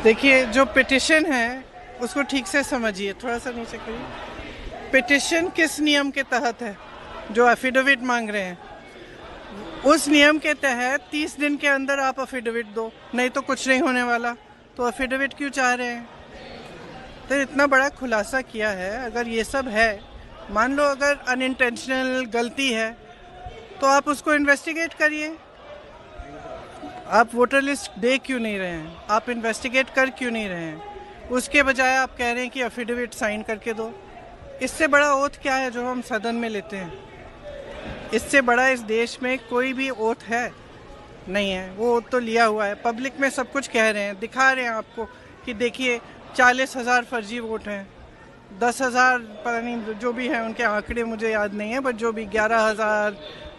देखिए, जो पिटिशन है उसको ठीक से समझिए, थोड़ा सा नीचे करिए। पिटिशन किस नियम के तहत है? जो एफिडेविट मांग रहे हैं, उस नियम के तहत 30 दिन के अंदर आप एफिडेविट दो, नहीं तो कुछ नहीं होने वाला। तो एफिडेविट क्यों चाह रहे हैं? तो इतना बड़ा खुलासा किया है। अगर ये सब है, मान लो अगर अनइंटेंशनल गलती है, तो आप उसको इन्वेस्टिगेट करिए। आप वोटर लिस्ट दे क्यों नहीं रहे हैं? आप इन्वेस्टिगेट कर क्यों नहीं रहे हैं? उसके बजाय आप कह रहे हैं कि एफिडेविट साइन करके दो। इससे बड़ा ओथ क्या है जो हम सदन में लेते हैं? इससे बड़ा इस देश में कोई भी ओथ है नहीं है। वो ओथ तो लिया हुआ है, पब्लिक में सब कुछ कह रहे हैं, दिखा रहे हैं आपको कि देखिए 40,000 फर्जी वोट हैं, 10,000 पता नहीं जो भी है, उनके आंकड़े मुझे याद नहीं है, बट जो भी 11,000,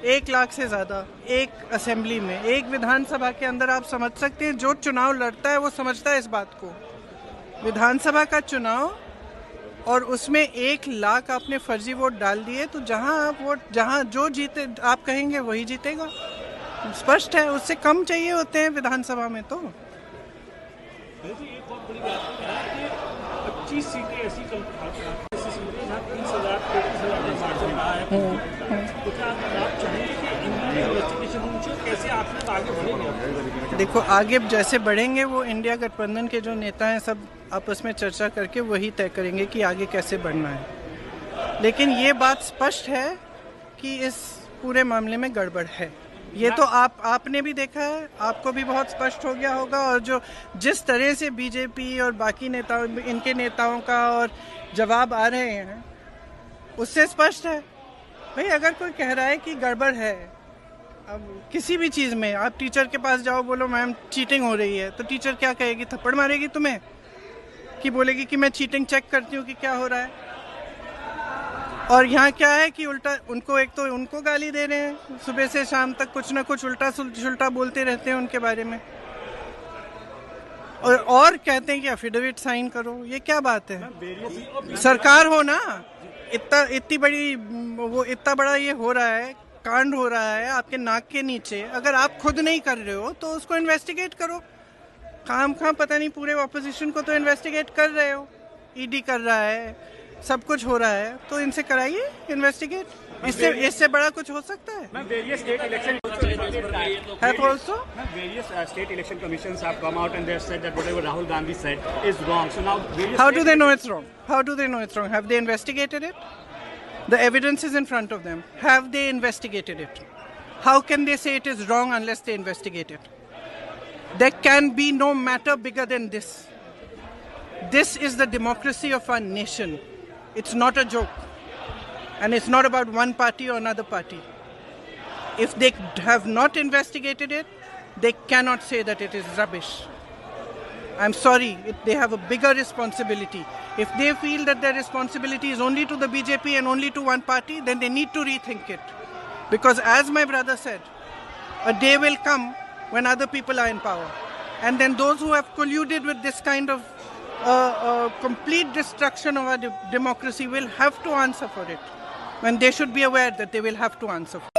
1 लाख से ज़्यादा एक असेंबली में, एक विधानसभा के अंदर। आप समझ सकते हैं, जो चुनाव लड़ता है वो समझता है इस बात को। विधानसभा का चुनाव, और उसमें 1 लाख आपने फर्जी वोट डाल दिए, तो जहां जो जीते आप कहेंगे वही जीतेगा। स्पष्ट है, उससे कम चाहिए होते हैं विधानसभा में। तो 25 सीटें ऐसी सीटें 30,000 मार्जिन रहा है, तो क्या आप चाहेंगे कि इनकी इन्वेस्टिगेशन होनी चाहिए? कैसे आप आगे बढ़ेंगे? देखो, आगे जैसे बढ़ेंगे वो इंडिया गठबंधन के जो नेता हैं सब आपस में चर्चा करके वही तय करेंगे कि आगे कैसे बढ़ना है। लेकिन ये बात स्पष्ट है कि इस पूरे मामले में गड़बड़ है। ये तो आपने भी देखा है, आपको भी बहुत स्पष्ट हो गया होगा। और जो जिस तरह से बीजेपी और बाकी नेताओं, इनके नेताओं का और जवाब आ रहे हैं, उससे स्पष्ट है। भाई, अगर कोई कह रहा है कि गड़बड़ है, अब किसी भी चीज़ में, आप टीचर के पास जाओ, बोलो मैम चीटिंग हो रही है, तो टीचर क्या कहेगी? थप्पड़ मारेगी तुम्हें, कि बोलेगी कि मैं चीटिंग चेक करती हूँ कि क्या हो रहा है। और यहाँ क्या है कि उल्टा उनको, एक तो उनको गाली दे रहे हैं, सुबह से शाम तक कुछ ना कुछ उल्टा सुल्टा बोलते रहते हैं उनके बारे में, और कहते हैं कि एफिडेविट साइन करो। ये क्या बात है? सरकार हो ना, इतनी बड़ी, वो इतना बड़ा ये हो रहा है, कांड हो रहा है आपके नाक के नीचे। अगर आप खुद नहीं कर रहे हो तो उसको इन्वेस्टिगेट करो। काम पता नहीं, पूरे ऑपोजिशन को तो इन्वेस्टिगेट कर रहे हो, ईडी कर रहा है, सब कुछ हो रहा है, तो इनसे कराइए इन्वेस्टिगेट। इससे बड़ा कुछ हो सकता है? Various state election have also various state election commissions have come out and they have said that whatever Rahul Gandhi said is wrong. So now various how do they know it's wrong? How do they know it's wrong? Have they investigated it? The evidence is in front of them. Have they investigated it? How can they say it is wrong unless they investigate it? There can be no matter bigger than this. This is the democracy of our nation. It's not a joke. And it's not about one party or another party. If they have not investigated it, they cannot say that it is rubbish. I'm sorry, they have a bigger responsibility. If they feel that their responsibility is only to the BJP and only to one party, then they need to rethink it. Because as my brother said, a day will come when other people are in power. And then those who have colluded with this kind of complete destruction of our democracy will have to answer for it. When they should be aware that they will have to answer for it.